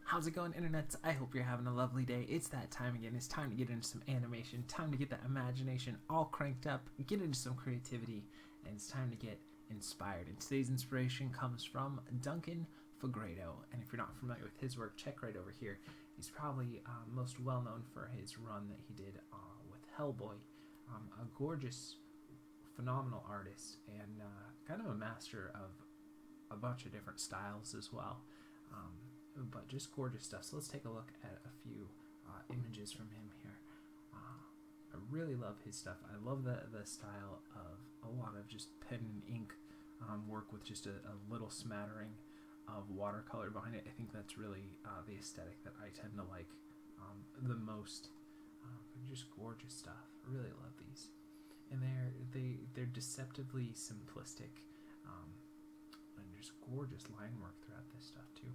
How's it going, internets? I hope you're having a lovely day. It's that time again. It's time to get into some animation, time to get that imagination all cranked up, get into some creativity, and it's time to get inspired. And today's inspiration comes from Duncan Fegredo. And if you're not familiar with his work, check right over here. He's probably most well known for his run that he did with Hellboy. A gorgeous, phenomenal artist, and kind of a master of a bunch of different styles as well. But just gorgeous stuff. So let's take a look at a few images from him here. I really love his stuff. I love the style of a lot of just pen and ink work with just a little smattering of watercolor behind it. I think that's really the aesthetic that I tend to like the most. Just gorgeous stuff. I really love these, and they're deceptively simplistic, and just gorgeous line work throughout this stuff too.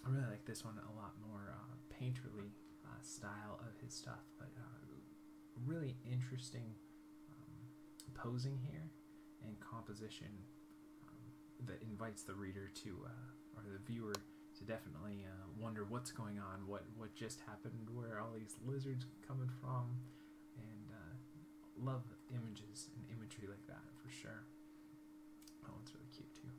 I really like this one a lot more painterly style of his stuff, but really interesting posing here and composition that invites the reader to or the viewer to definitely wonder what's going on, what just happened, where all these lizards coming from, and love images and imagery like that for sure. Oh, it's really cute too.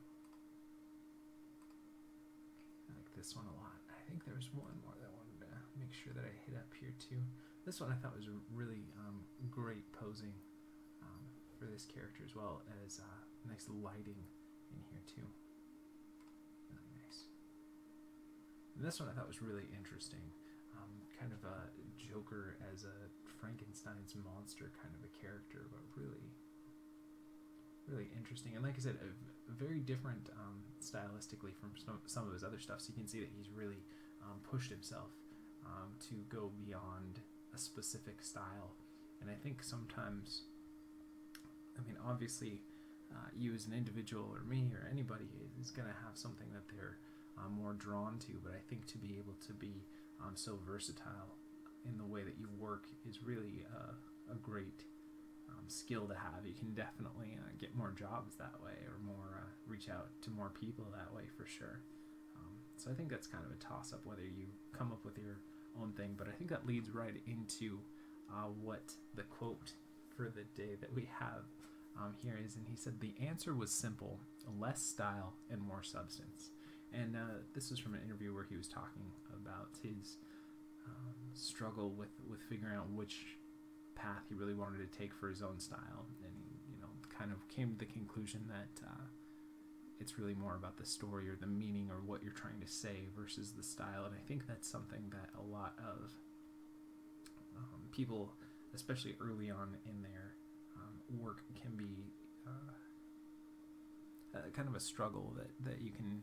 I like this one a lot. I think there was one more that I wanted to make sure that I hit up here too. This one I thought was really great posing for this character, as well as nice lighting in here too. Really nice. And this one I thought was really interesting. Kind of a Joker as a Frankenstein's monster kind of a character, but really interesting. And like I said, very different stylistically from some of his other stuff. So you can see that he's really pushed himself to go beyond a specific style. And I think sometimes, I mean, obviously, you as an individual or me or anybody is going to have something that they're more drawn to. But I think to be able to be so versatile in the way that you work is really a great skill to have. You can definitely get more jobs that way, or more reach out to more people that way for sure. So I think that's kind of a toss-up whether you come up with your own thing, but I think that leads right into what the quote for the day that we have here is, and he said, "The answer was simple: less style and more substance." And this was from an interview where he was talking about his struggle with figuring out which path he really wanted to take for his own style, and he, kind of came to the conclusion that it's really more about the story or the meaning or what you're trying to say versus the style. And I think that's something that a lot of people, especially early on in their work, can be kind of a struggle that you can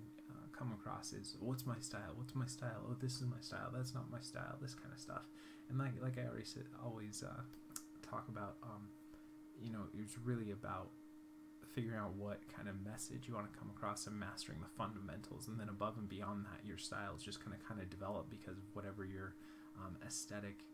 come across is, what's my style? What's my style? Oh, this is my style. That's not my style. This kind of stuff. And like I already said, always talk about, it's really about figuring out what kind of message you want to come across and mastering the fundamentals. And then above and beyond that, your style is just going to kind of develop because of whatever your aesthetic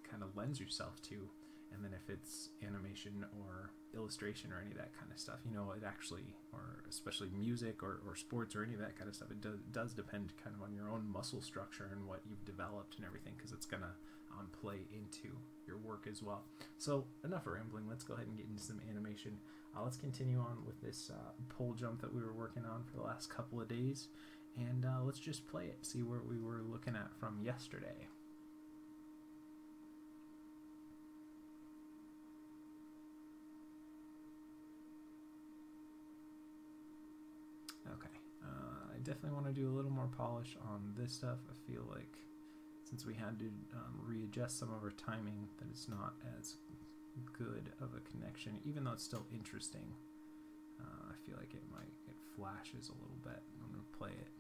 kind of lends yourself to. And then if it's animation or illustration or any of that kind of stuff, it actually, or especially music or sports or any of that kind of stuff, it does depend kind of on your own muscle structure and what you've developed and everything, because it's going to play into your work as well. So enough rambling, let's go ahead and get into some animation. Let's continue on with this pole jump that we were working on for the last couple of days, and let's just play it, see where we were looking at from yesterday. Okay, I definitely want to do a little more polish on this stuff. I feel like since we had to readjust some of our timing, that it's not as good of a connection, even though it's still interesting. I feel like it flashes a little bit. I'm going to play it.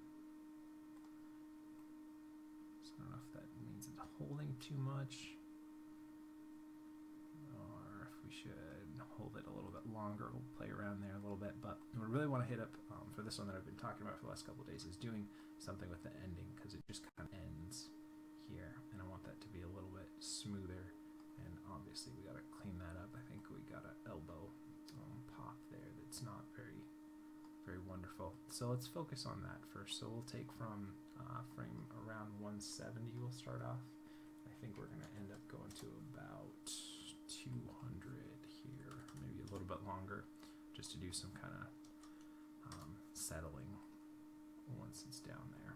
So I don't know if that means it's holding too much, or if we should hold it a little bit longer. We'll play around there a little bit, but what I really want to hit up for this one that I've been talking about for the last couple of days is doing something with the ending, because it just kind of ends here, and I want that to be a little bit smoother. And obviously we got to clean that up. I think we got an elbow pop there that's not very wonderful. Wonderful. So let's focus on that first. So we'll take from frame around 170, we'll start off. I think we're going to end up going to about 200 here, maybe a little bit longer, just to do some kind of settling once it's down there.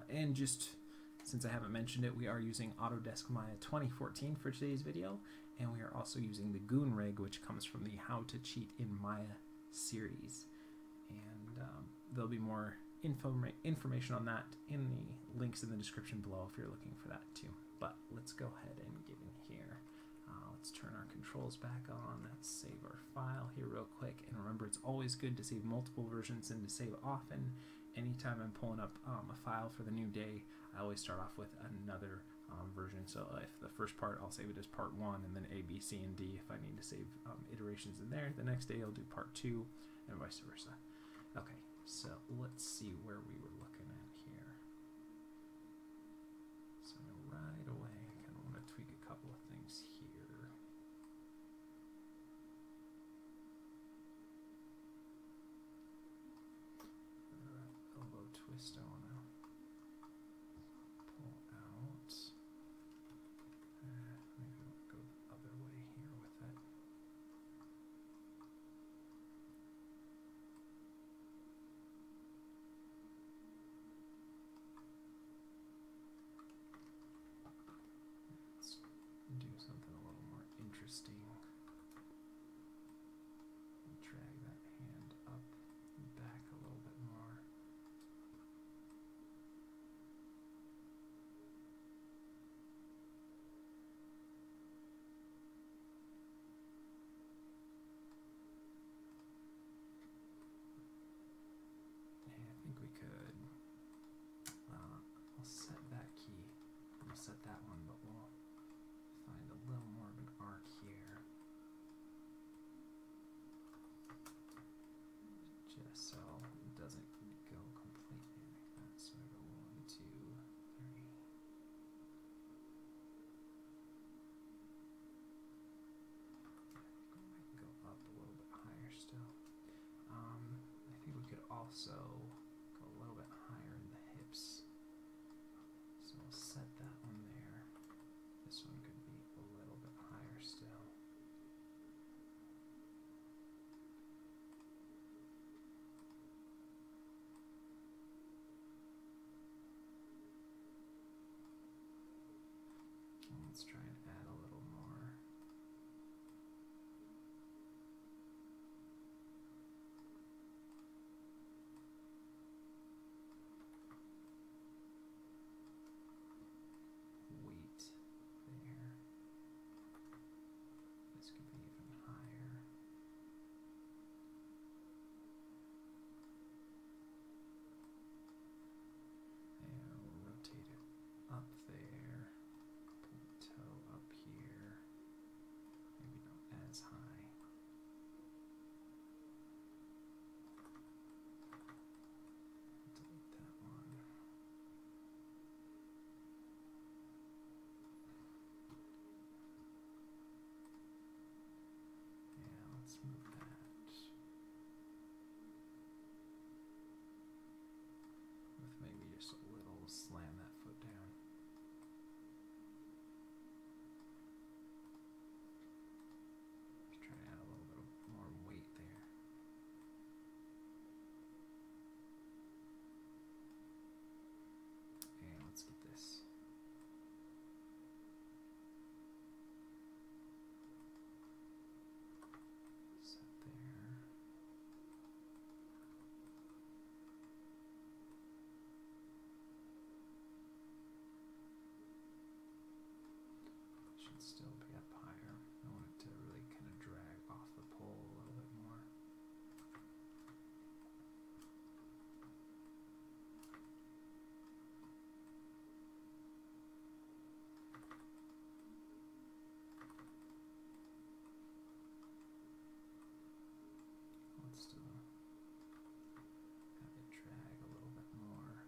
And just since I haven't mentioned it, we are using Autodesk Maya 2014 for today's video, and we are also using the Goon rig, which comes from the How to Cheat in Maya series. And there'll be more information on that in the links in the description below if you're looking for that too. But let's go ahead and get in here. Let's turn our controls back on. Let's save our file here real quick. And remember, it's always good to save multiple versions and to save often. Anytime I'm pulling up a file for the new day, I always start off with another version. So if the first part, I'll save it as part 1, and then A, B, C, and D if I need to save iterations in there. The next day I'll do part 2, and vice versa. Okay, so let's see where we were looking at here. So right away, I kind of want to tweak a couple of things here. Elbow twist I want to pull out. Maybe we'll go the other way here with it. Let's do something a little more interesting. Drag that hand up and back a little bit more. Yeah, I think we could. I'll set that key. We'll set that one, but we'll find a little more of an arc here. Just so it doesn't go completely like that. So I go 1, 2, 3. I might go up a little bit higher still. I think we could also go a little bit higher in the hips. So we'll set that one there. This one could be a little bit higher still. Let's try and add a little more. Weight there. This could be even higher. And we'll rotate it up there. Pull the toe up here. Maybe not as high. Delete that one. Yeah, let's move that. With maybe just a little slam that foot down. Just try to add a little bit more weight there. And let's get this. Set there. Should still be up higher. I want it to really kind of drag off the pole a little bit more. Let's still have it drag a little bit more.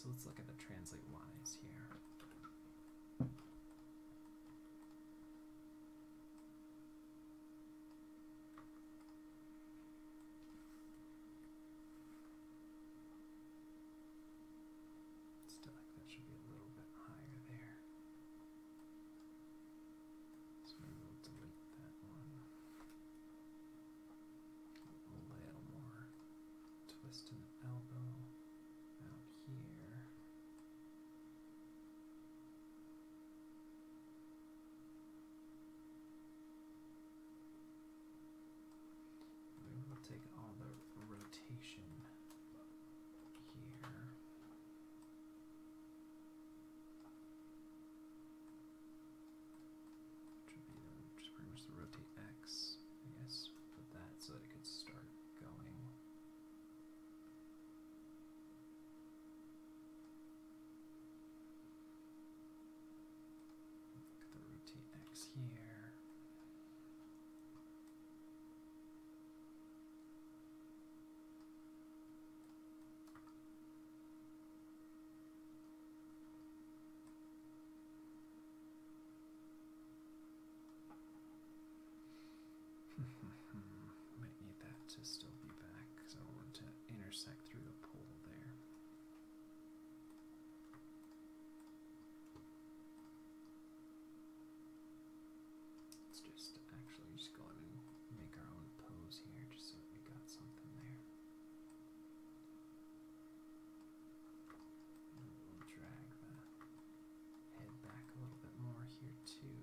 so let's look at the translate Y's here. Still like that should be a little bit higher there. So maybe we'll delete that one. A little more twist in the elbow out here. Maybe we'll take all the rotation here. Which would be just pretty much the rotate X, I guess. Put that so that it could start going. Look at the rotate X here. Might need that to still be back because I want to intersect through the pole there. Let's just actually just go in and make our own pose here just so that we got something there. And we'll drag the head back a little bit more here too.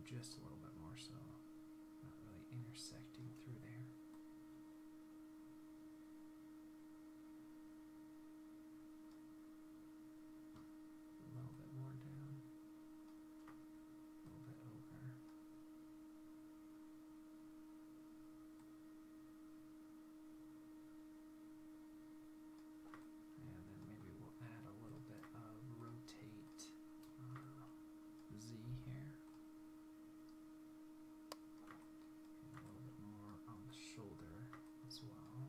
Just a little bit more so not really intersecting through there. A little bit more down, a little bit over. And then maybe we'll add a little bit of rotate Z here. Shoulder as well.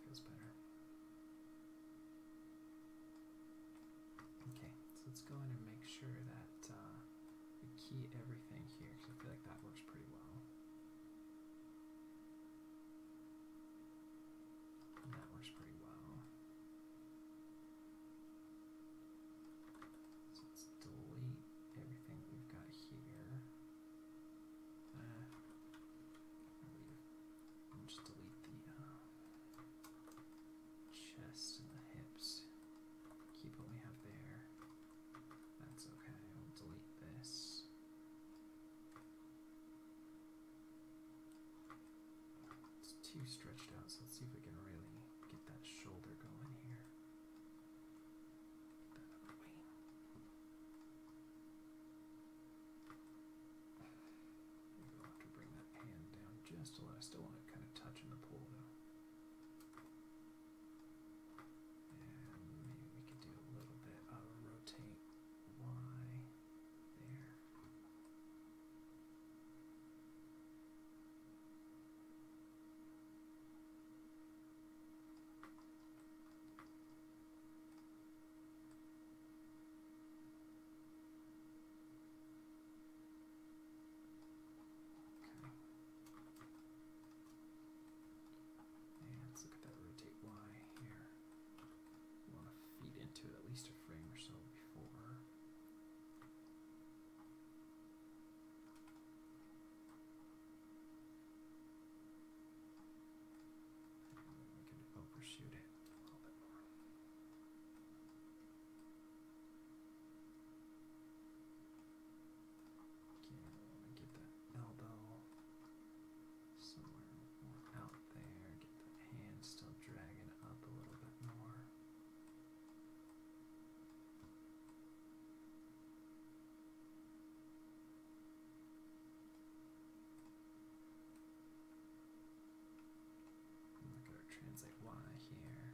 Feels better. Okay, so let's go in and make sure that we key everything here because I feel like that works pretty well. And that works pretty well. So let's delete everything that we've got here. Just delete the chest and the hips. Keep what we have there. That's okay. We'll delete this. It's too stretched out, so let's see if we can really get that shoulder going here. Get that out of the way. Maybe we'll have to bring that hand down just a little. I still want it kind of touching the pole though. And maybe we could do a little bit of rotate Y there. Let's look at that rotate Y here. We want to feed into it at least a frame or so before. We can overshoot it a little bit more. Okay, we want to get that elbow somewhere more out there. Get that hand still dragging up a little bit more. Look at our translate Y here.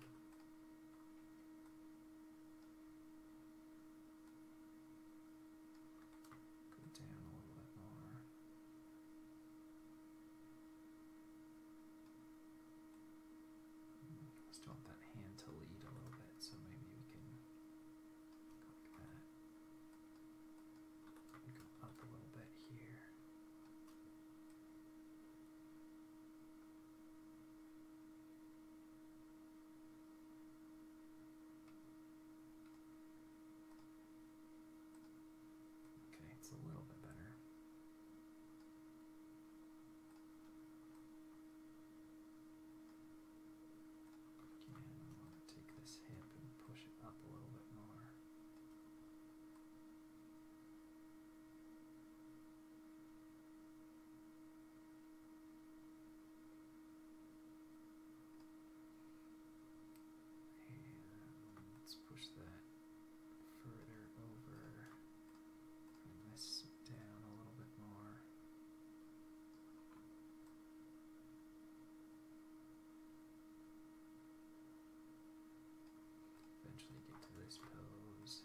this pose.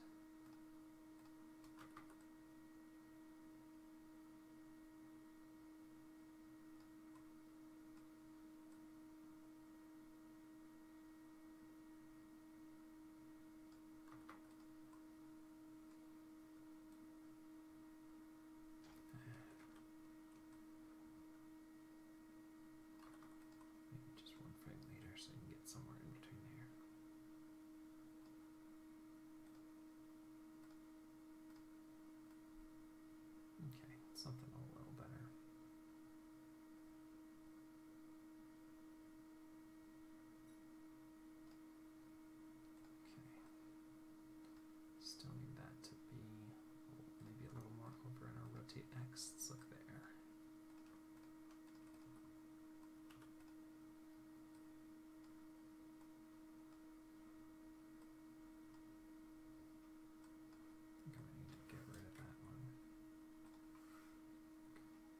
Maybe just one frame later so you can get somewhere in between there. Okay, something a little better. Okay. Still need that to be maybe a little more over in our rotate X. Let's look there. I think I might need to get rid of that one.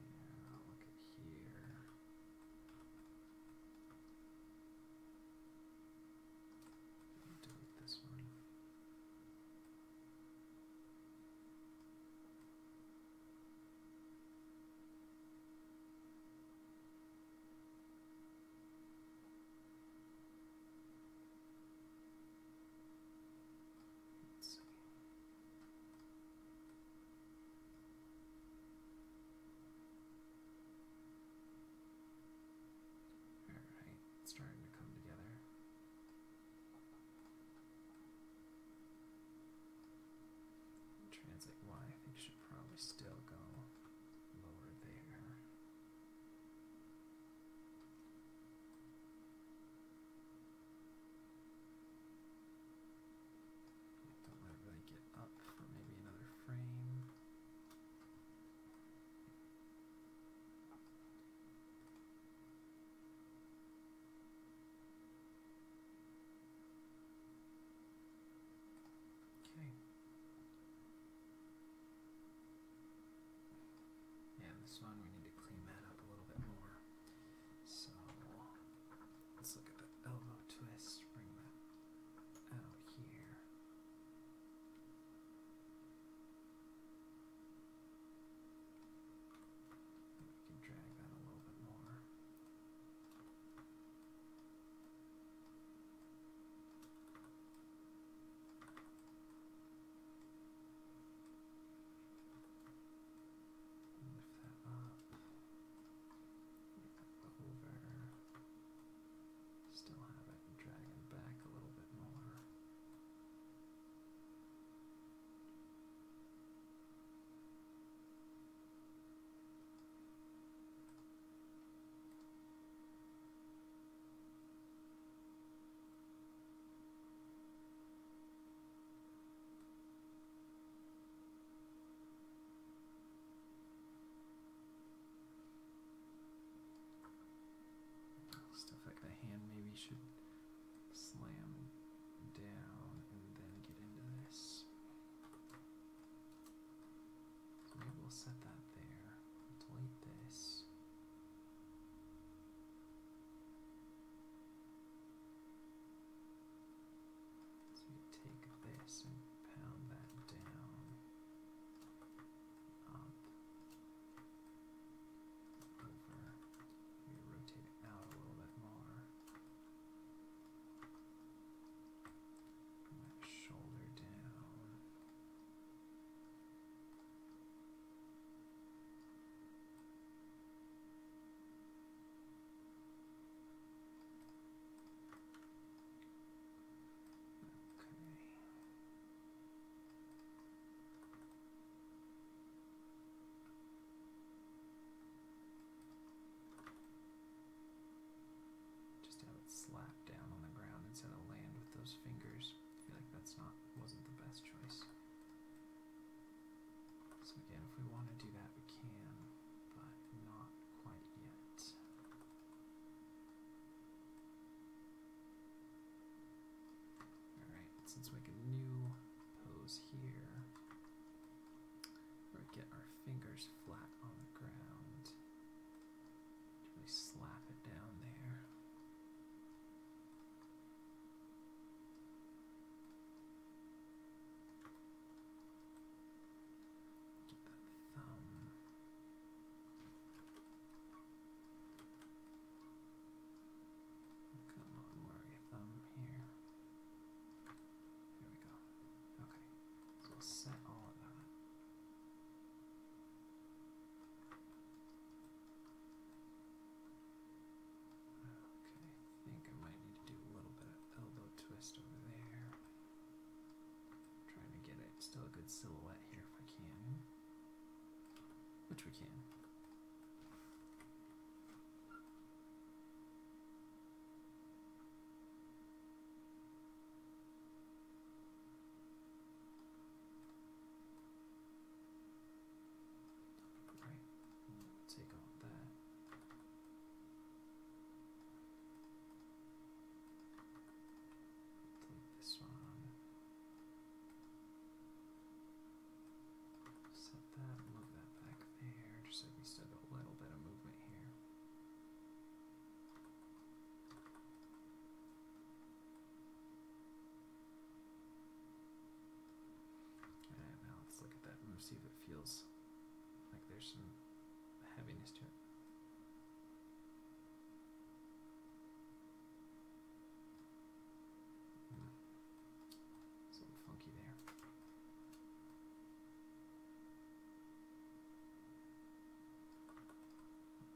Yeah, look at here. Delete this one. Let's see. Alright, it's starting to come together. Translate Y, I think should probably still go lower there. Don't let it really get up for maybe another frame. Okay. Yeah, this one we need to clean that up a little bit more. So let's look at the elbow twist, bring that out here. We can drag that a little bit more. Lift that up. Over. Still have it dragging back a little bit more. Stuff like the hand maybe should slam down and then get into this. So maybe we'll set that there. Delete this. So you take this and pound that down, up, over. We rotate it out a little bit more. Bring that shoulder down. Okay. Just have it slap down on the ground instead of land with those fingers. I feel like that's wasn't the best choice. So again, if we want to do that, we can, but not quite yet. Alright, let's make a new pose here. Where we get our fingers flat on the ground. Really slap it down there. we can. Right. We'll take all that. Delete this one. Set that, move that back there, just so we still got a little bit of movement here. And now let's look at that and see if it feels like there's some heaviness to it. It's a little funky there.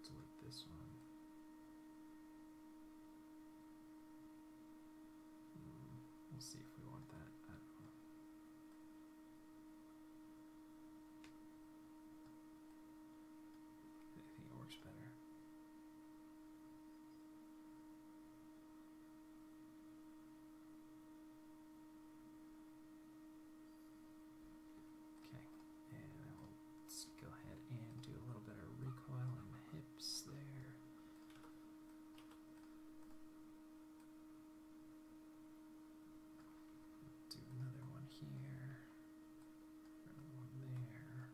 Delete this one. We'll see if we want that. I don't know. I think it works better. Okay, and then let's go ahead and do a little bit of recoil in the hips there. Do another one here, another one there.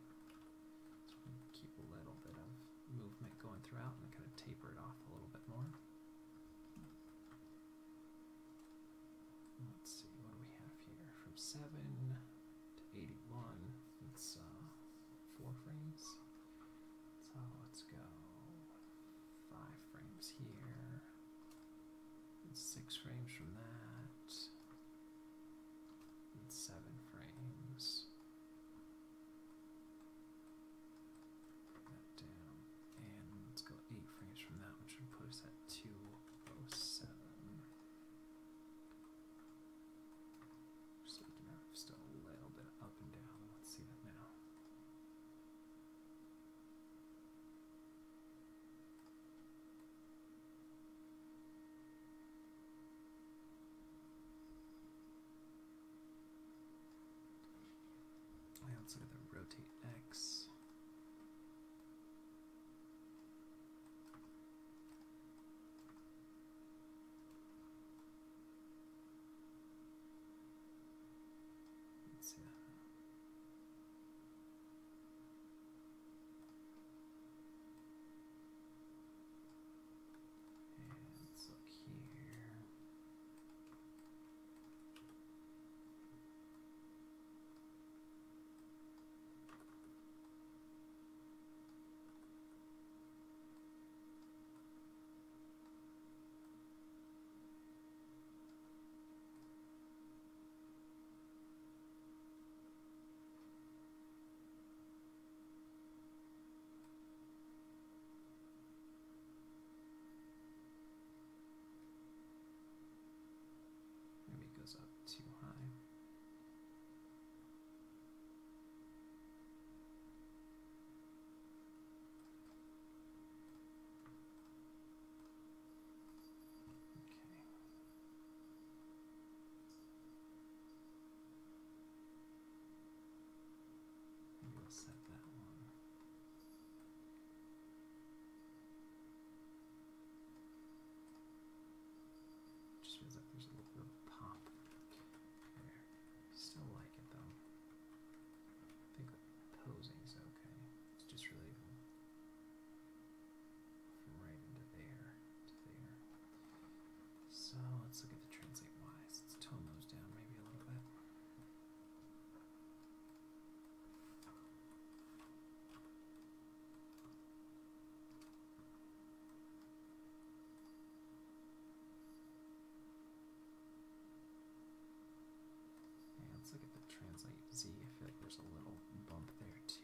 So we can keep a little bit of movement going throughout and kind of taper it off a little bit more. Let's see, what do we have here? From 7 to 81, it's 4 frames. So let's go 5 frames here, and 6 frames from that, and 7 frames. Bring that down, and let's go 8 frames from that, which would put us at 207. So we can have still a little bit up and down. Let's see that now. And let's look at the rotate X. Let's see that. And let's look here. Maybe it goes up too high. Okay. Maybe we'll set that one. Just feels like there's a little bit of pop there. Still like it though. I think the posing is okay. It's just really from right into there to there. So let's look at the translate wise. Let's tone those down maybe a little bit. And let's look at the translate Z. I feel like there's a little bump there too.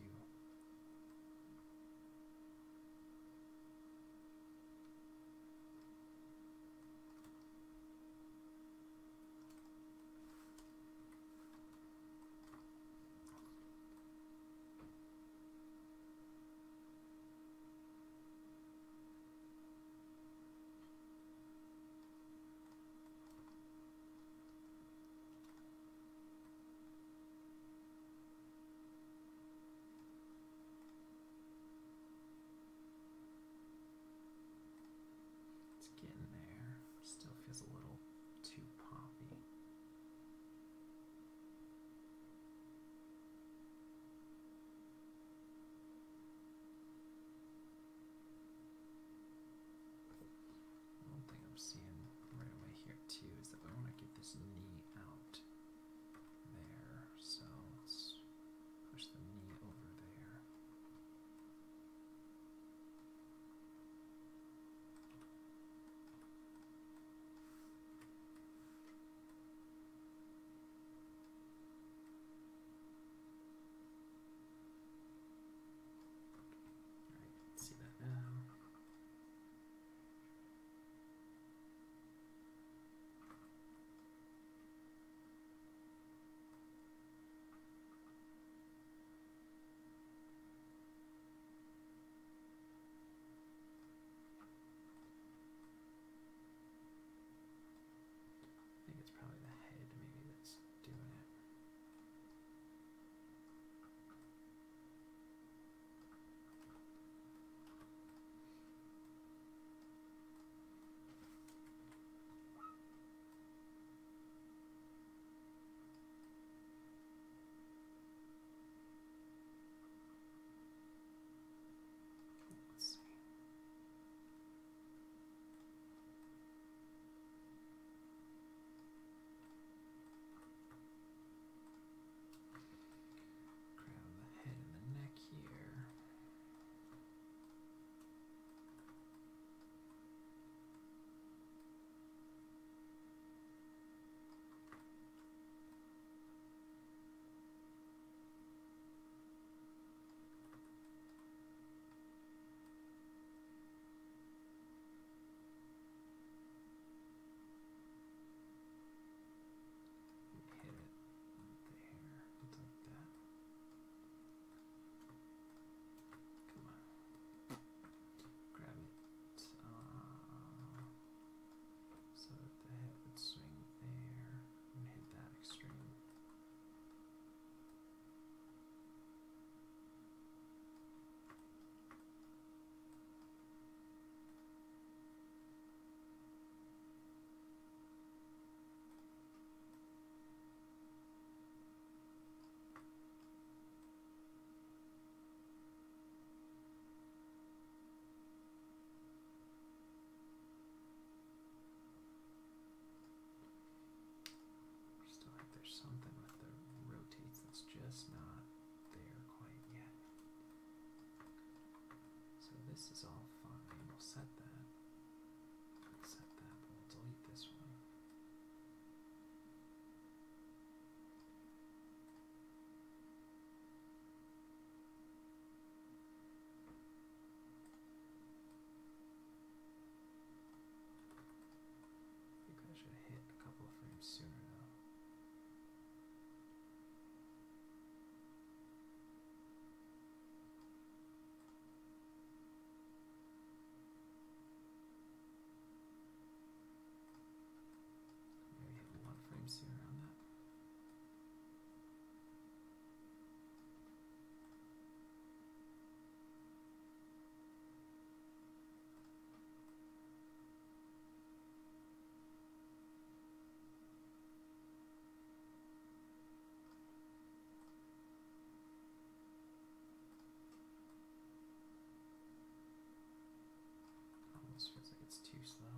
something with the rotates that's just not there quite yet. So this is all fine. We'll set that. Set that, but we'll delete this one. I think I should hit a couple of frames sooner though. Maybe hit 1 frame sooner on that. Almost feels like it's too slow.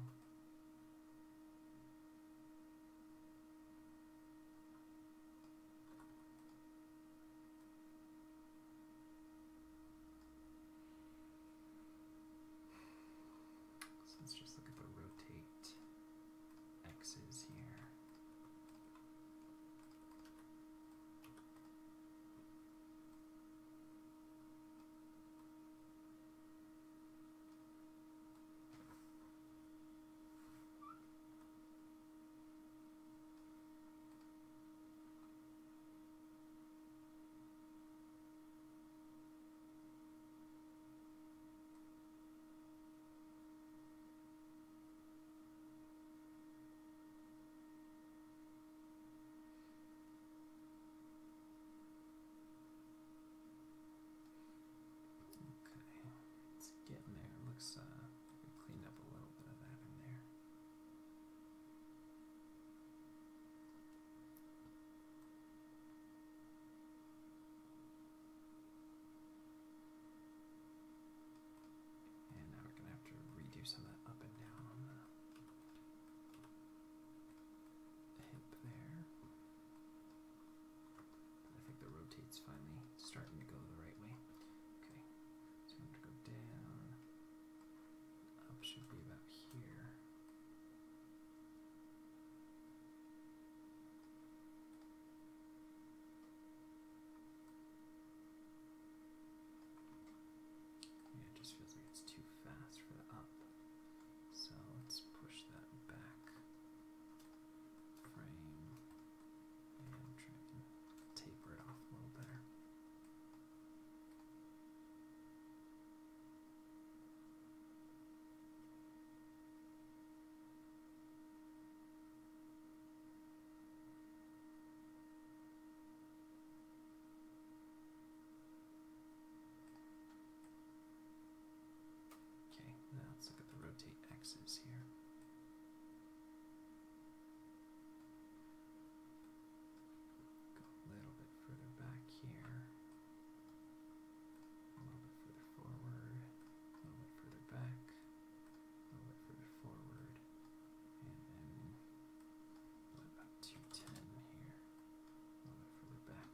So let's just look at the rotate X's here. It's getting there. Looks we cleaned up a little bit of that in there. And now we're gonna have to redo some of that up and down on the hip there. But I think the rotate's finally starting to go the right way. Okay, so I'm going to go down. Up should be about here. Yeah, it just feels like it's too fast for the up. So let's push that back frame and try and taper it off a little better. Okay, now let's look at the rotate X's here. Go a little bit further back here. A little bit further forward. A little bit further back. A little bit further forward. And then what about 210 here? A little bit further back.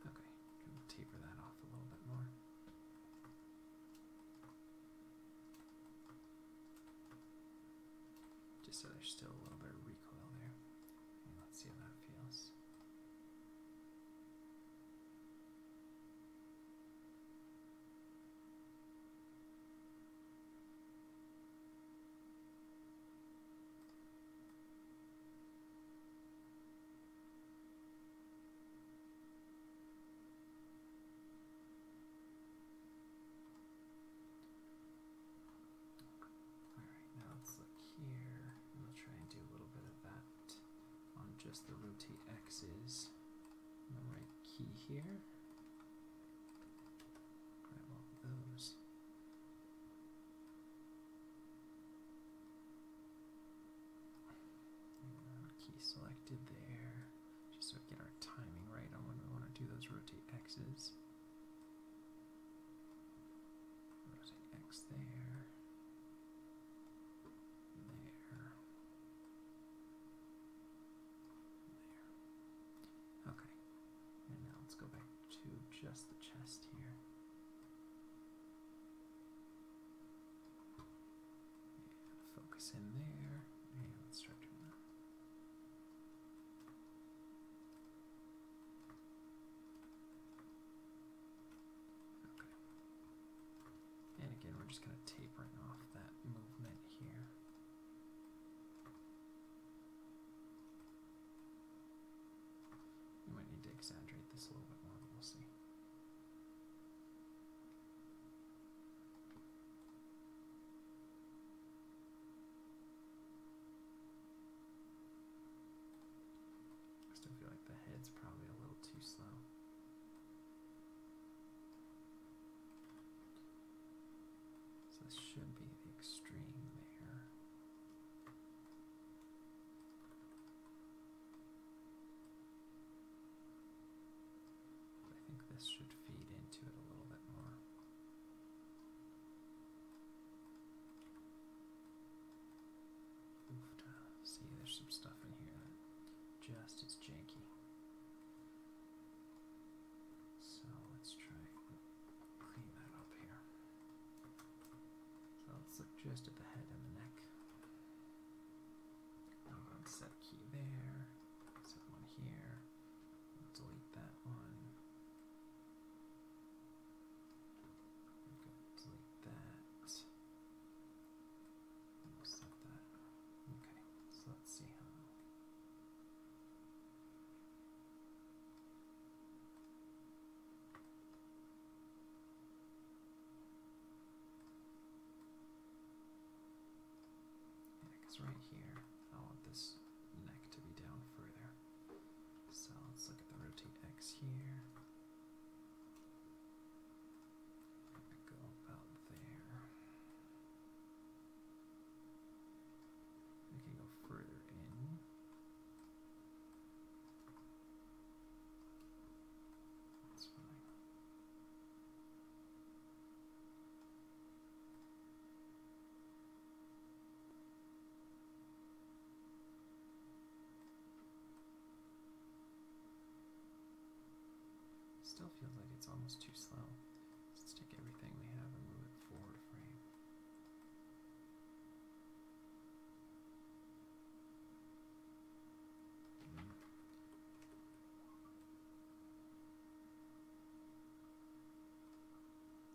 Okay, gonna taper that off a little bit more. Just so there's still a little bit of recoil there. And let's see how that feels. Alright, now let's look here. And we'll try and do a little bit of that on just the rotate X's. And the right key here. Grab all of those. And key selected there. Just so we get our timing right on when we want to do those rotate X's. Rotate X there. There. There. just the chest here. And focus in there. And let's start doing that. Okay. And again, we're just going to tapering off that movement here. We might need to exaggerate this a little bit more, but we'll see. I still feel like the head's probably a little too slow. So this should be the extreme there. But I think this should feed into it a little bit more. Oofta. See, there's some stuff in here that just is janky. So let's try and clean that up here. So let's look just at the head and the neck. I'm going to set a key there, set one here, delete that one. I'm going to delete that. And we'll set that. Okay, so let's see how. Right here, I want this neck to be down further. So let's look at the rotate X here. Go about there. We can go further in. That's fine. Still feels like it's almost too slow. Let's take everything we have and move it forward a frame.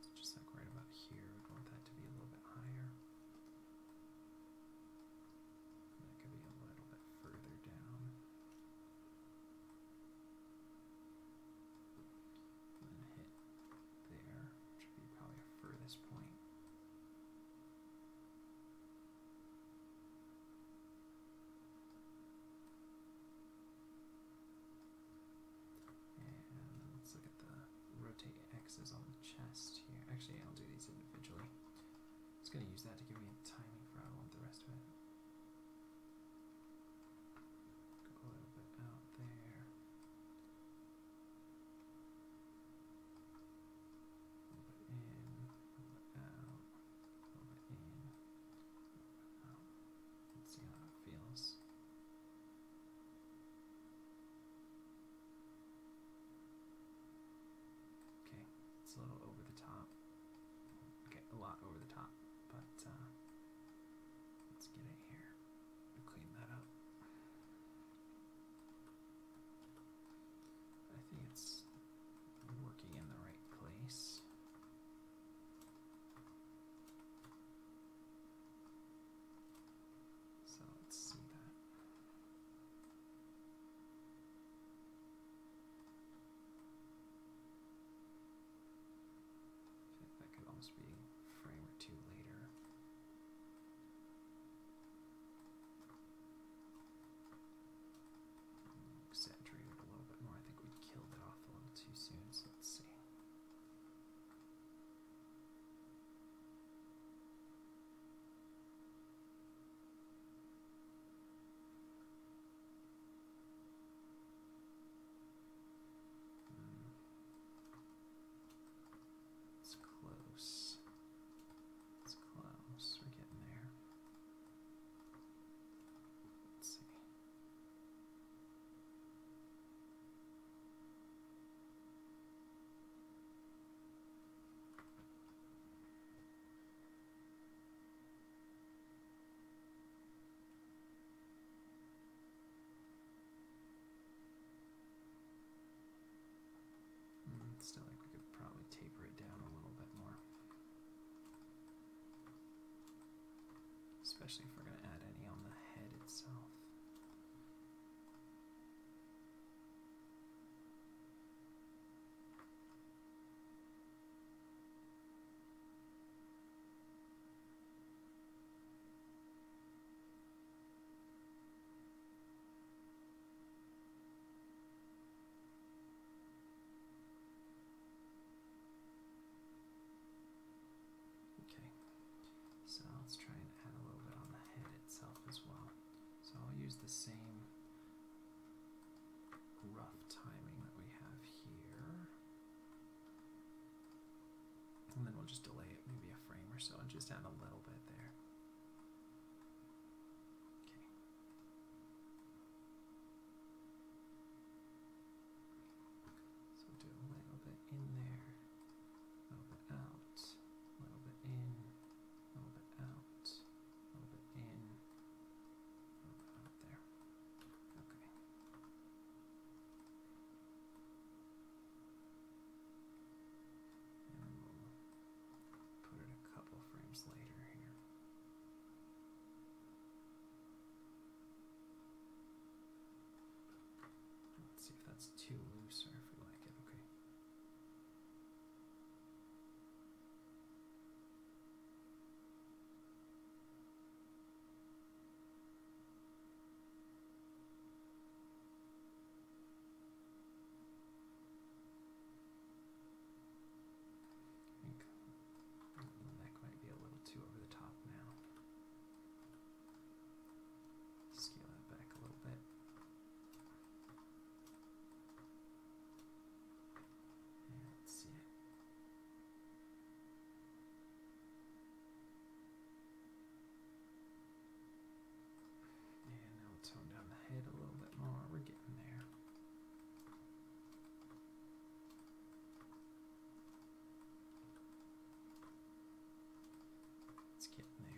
So just like right about here, we'd want that to be a little bit higher. That could be a little bit further down. And then hit there, which would be probably a especially if we're going to add any on the head itself. So let's try and add a little bit on the head itself as well. So I'll use the same rough timing that we have here. And then we'll just delay it maybe a frame or so and just add a little bit there. Okay. So do a little bit in there, a little bit out, a little bit in, a little bit out, a little bit in, a little bit out there. Okay. And then we'll put it a couple frames later here. Let's see if that's too loose or if we like it. Okay. I think the neck might be a little too over the top now. Scale that back a little bit. And let's see it. And now we'll tone down the head a little bit more. We're getting there. It's getting there.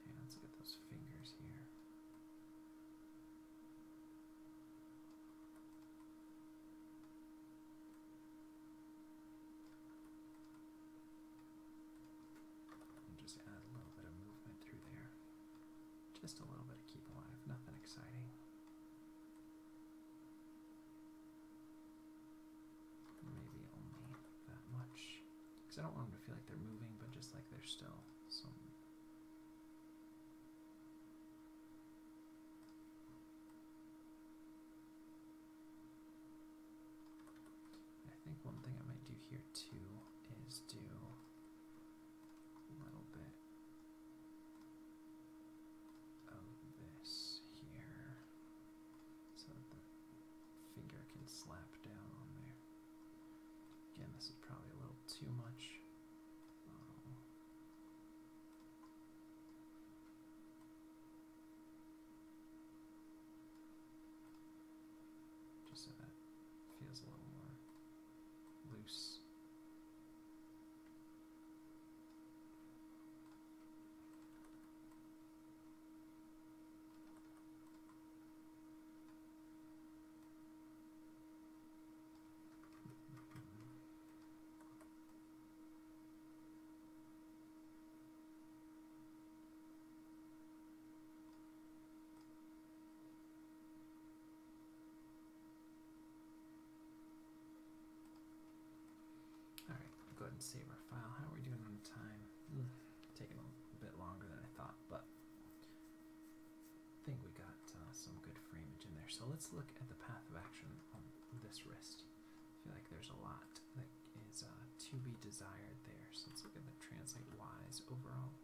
Okay, let's look at those fingers here. And just add a little bit of movement through there. Just a little bit to keep alive, nothing exciting. Maybe only that much. Because I don't want them to feel like they're moving, but just like they're still some. I think one thing I might do here too is do a little bit of this here so that the finger can slap down on there. Again, this is probably a little too much. Just so that feels a little more loose. Alright, go ahead and save our file. How are we doing on time? Taking a bit longer than I thought, but I think we got some good frameage in there. So let's look at the path of action on this wrist. I feel like there's a lot that is to be desired there. So let's look at the translate wise overall.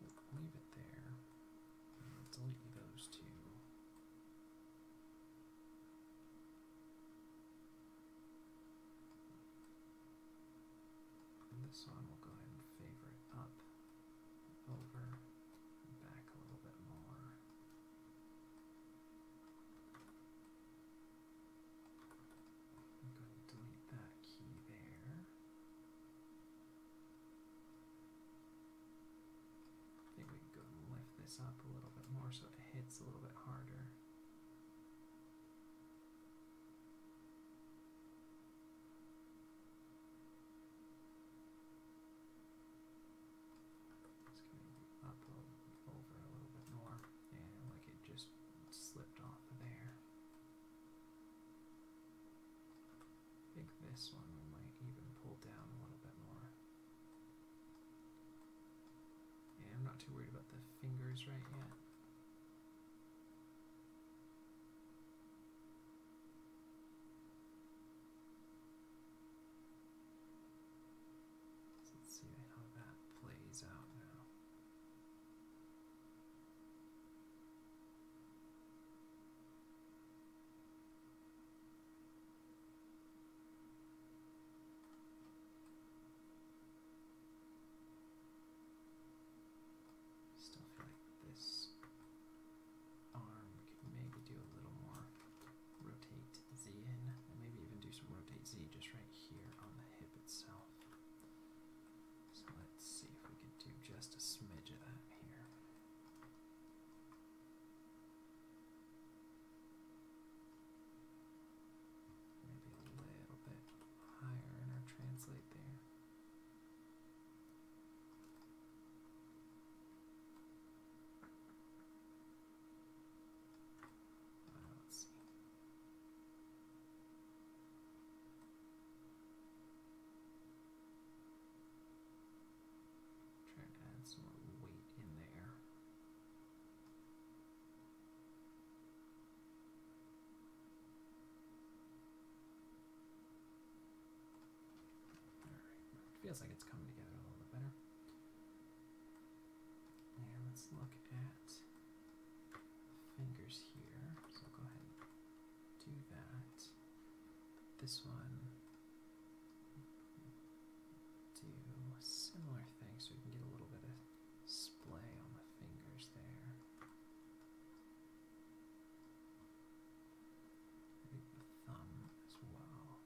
We'll leave it there. We'll delete those two. This one we'll go ahead and favor it up, over, and back a little bit more. this one we might even pull down a little bit more. Yeah, I'm not too worried about the fingers right yet. So let's see how that plays out now. Still feel like this arm could maybe do a little more rotate Z in, and maybe even do some rotate Z just right here on the hip itself. So let's see if we could do just a smidge of that here. Maybe a little bit higher in our translate there. Let's see. Try to add some more weight in there. Alright, feels like it's coming together a little bit better. And let's look at fingers here. So go ahead and do that. This one, do a similar thing so we can get a little bit of splay on the fingers there. Maybe the thumb as well.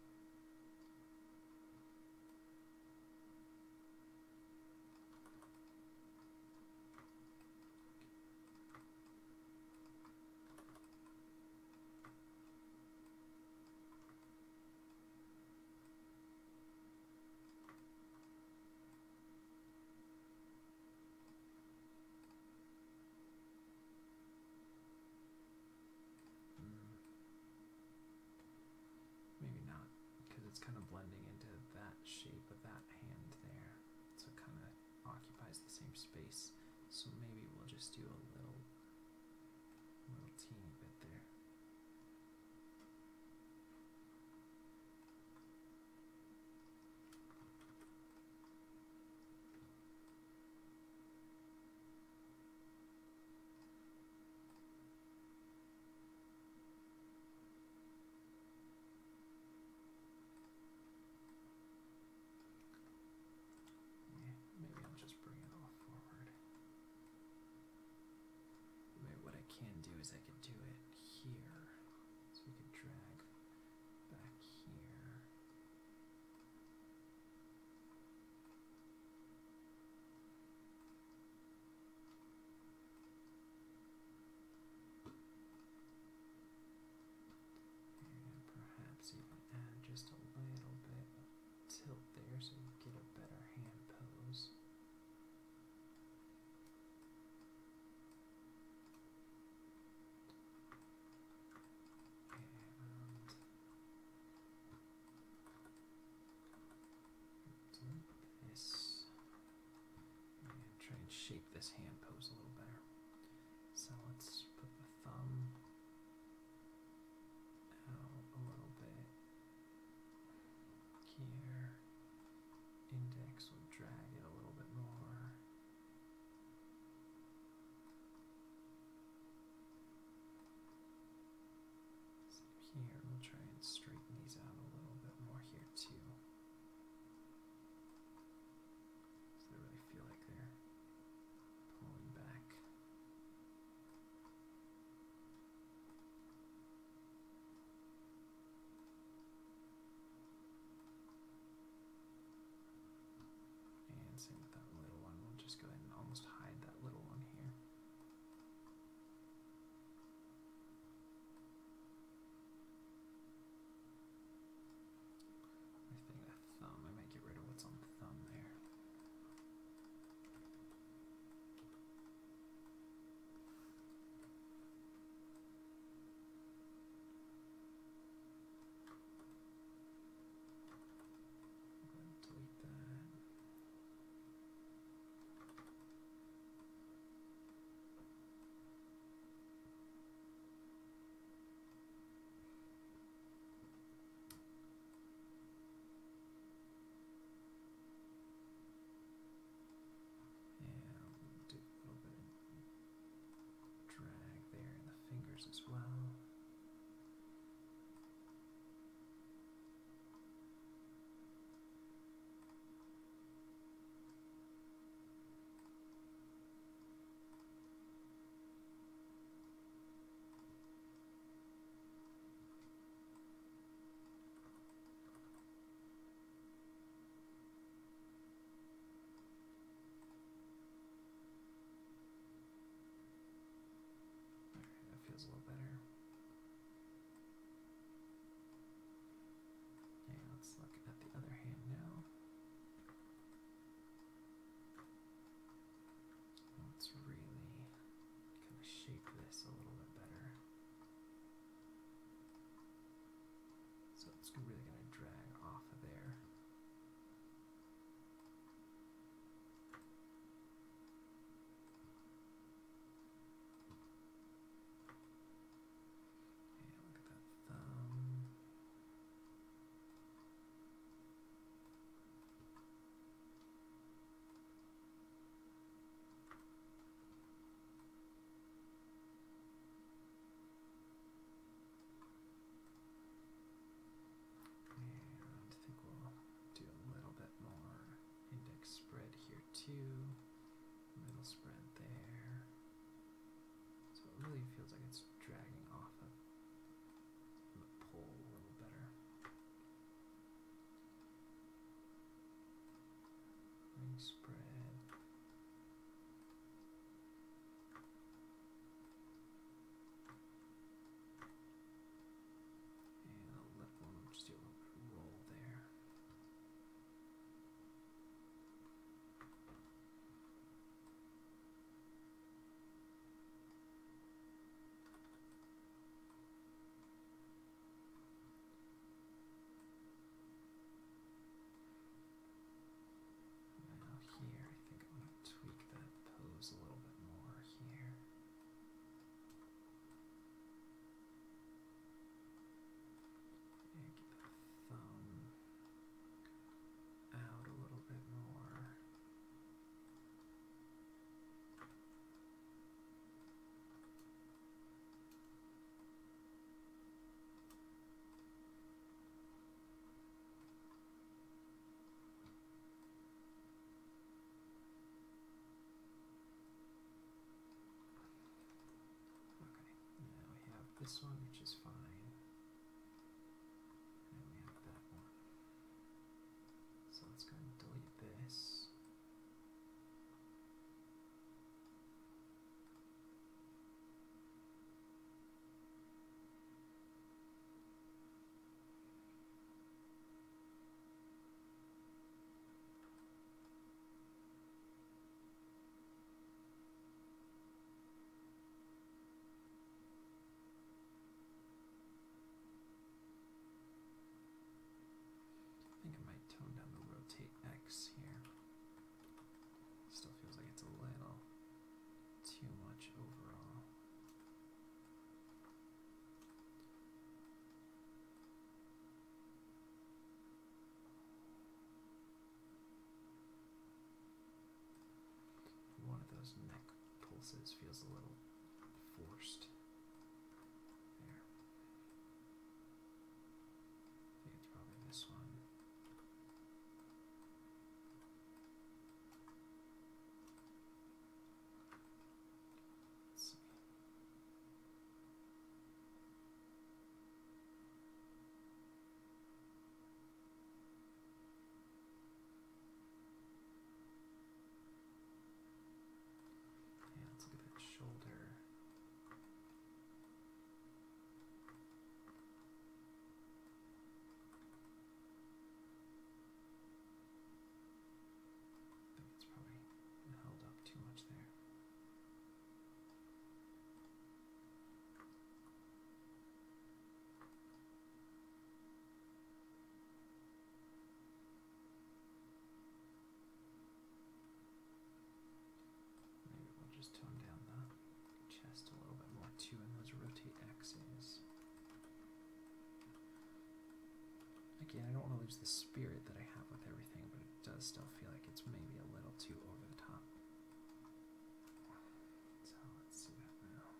Maybe not, because it's kind of blending into that shape of that hand there. So it kind of occupies the same space. So maybe we'll just do a little teeny bit there. Maybe I'll just bring it all forward. Maybe what I can do is I could do it here. So we could drag back here. And perhaps even add just a little bit of tilt there so you get a better hand pose. And do this. And try and shape this hand pose a little better. So let's put the thumb out a little bit here. Index will drag it a little bit more. So here we'll try and straighten these out a little bit more here too. So they really feel like they're pulling back. shoulders as well. Feels a little better. Okay, let's look at the other hand now. Let's really kind of shape this a little bit better. So it's really going to drag off of there. Middle spread there. So it really feels like it's dragging off of the pole a little better. Ring spread. And a lip one, we'll just do a little bit of roll there. A little bit more here. And get the thumb out a little bit more. This one, which is fine. And we have that one. So let's go and delete this. Neck pulses feels a little forced there. I think it's probably this one. Let's see. Look at that shoulder. I think it's probably held up too much there. Maybe we'll just tone down the chest a little bit more too in those rotate axes. Again, I don't want to lose the spirit that I have with everything, but it does still feel like it's maybe a little too over the top. So let's see that now.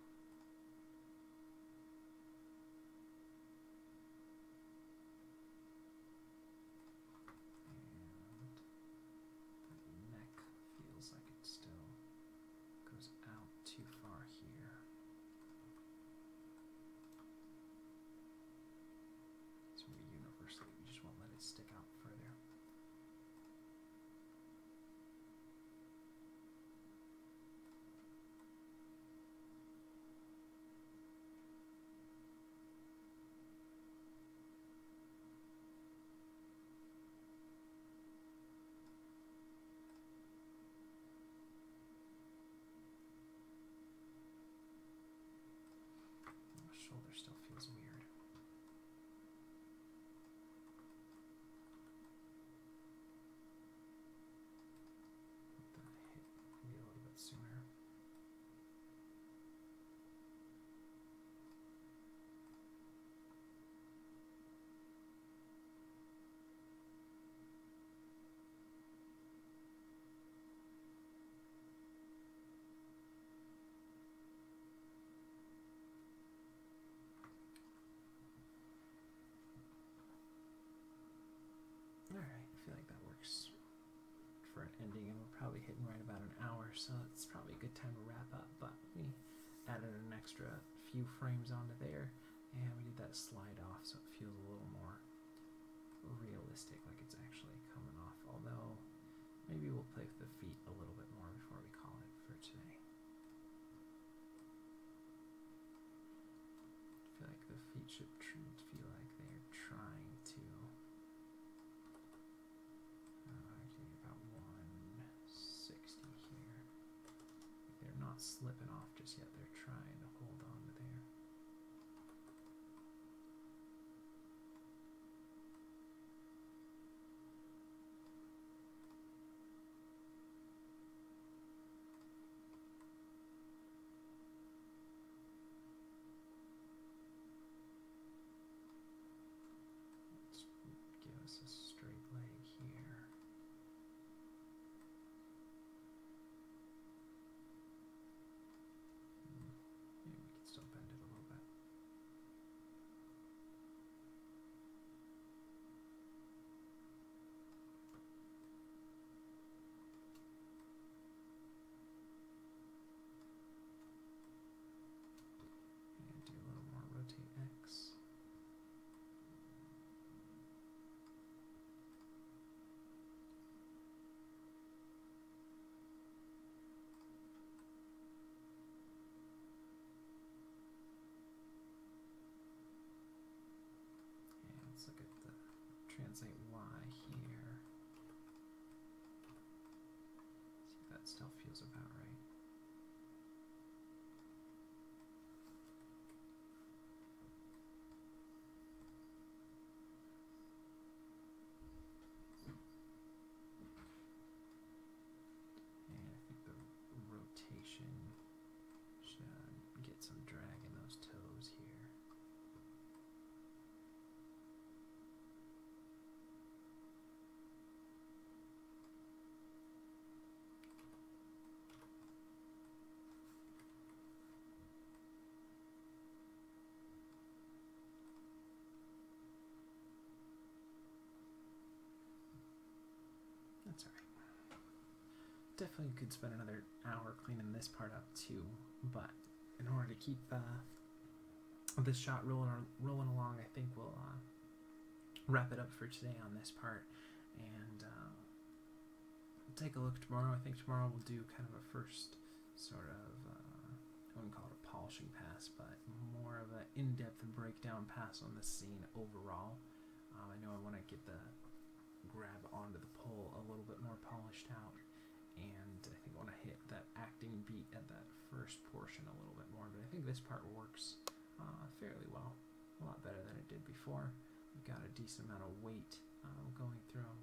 ending, and we're probably hitting right about an hour, so it's probably a good time to wrap up. But we added an extra few frames onto there, and we did that slide off so it feels a little more realistic, like it's actually coming off. Although maybe we'll play with the feet a little bit more before we call it for today. I feel like the feet should feel like they're trying to. Actually, about 160 here. They're not slipping off just yet. They're trying to hold on to there. Give us a straight leg here. Maybe we can still bend it a little bit. And do a little more rotate X. Let's look at the translate Y here. See if that still feels about right. And I think the rotation should get some drag in those toes here. That's alright. Definitely could spend another hour cleaning this part up too, but in order to keep this shot rolling along, I think we'll wrap it up for today on this part, and we'll take a look tomorrow. I think tomorrow we'll do kind of a first sort of, I wouldn't call it a polishing pass, but more of an in-depth breakdown pass on the scene overall. I know I want to get the grab onto the pole a little bit more polished out, and I think I want to hit that acting beat at that first portion a little bit more, but I think this part works fairly well, a lot better than it did before. We've got a decent amount of weight going through,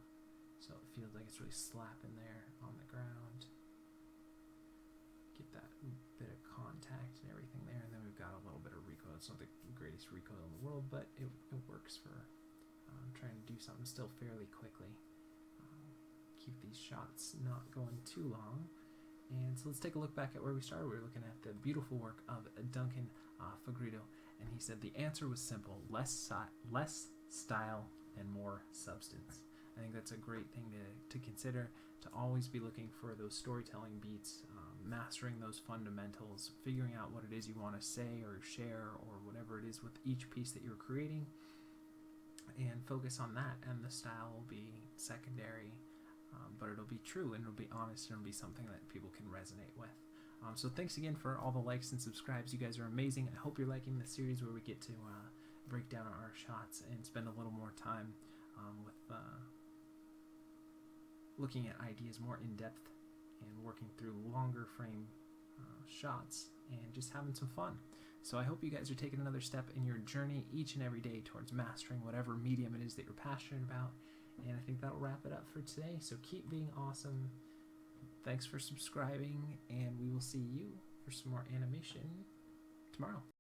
so it feels like it's really slapping there on the ground. Get that bit of contact and everything there, and then we've got a little bit of recoil. It's not the greatest recoil in the world, but it works for trying to do something still fairly quickly. Keep these shots not going too long. And so let's take a look back at where we started. We were looking at the beautiful work of Duncan Fegredo, and he said the answer was simple: less style and more substance. I think that's a great thing to consider, to always be looking for those storytelling beats, mastering those fundamentals, figuring out what it is you want to say or share or whatever it is with each piece that you're creating, and focus on that, and the style will be secondary, but it'll be true, and it'll be honest, and it'll be something that people can resonate with. So thanks again for all the likes and subscribes. You guys are amazing. I hope you're liking the series where we get to break down our shots and spend a little more time with looking at ideas more in depth and working through longer frame shots and just having some fun. So I hope you guys are taking another step in your journey each and every day towards mastering whatever medium it is that you're passionate about. And I think that'll wrap it up for today. So keep being awesome. Thanks for subscribing, and we will see you for some more animation tomorrow.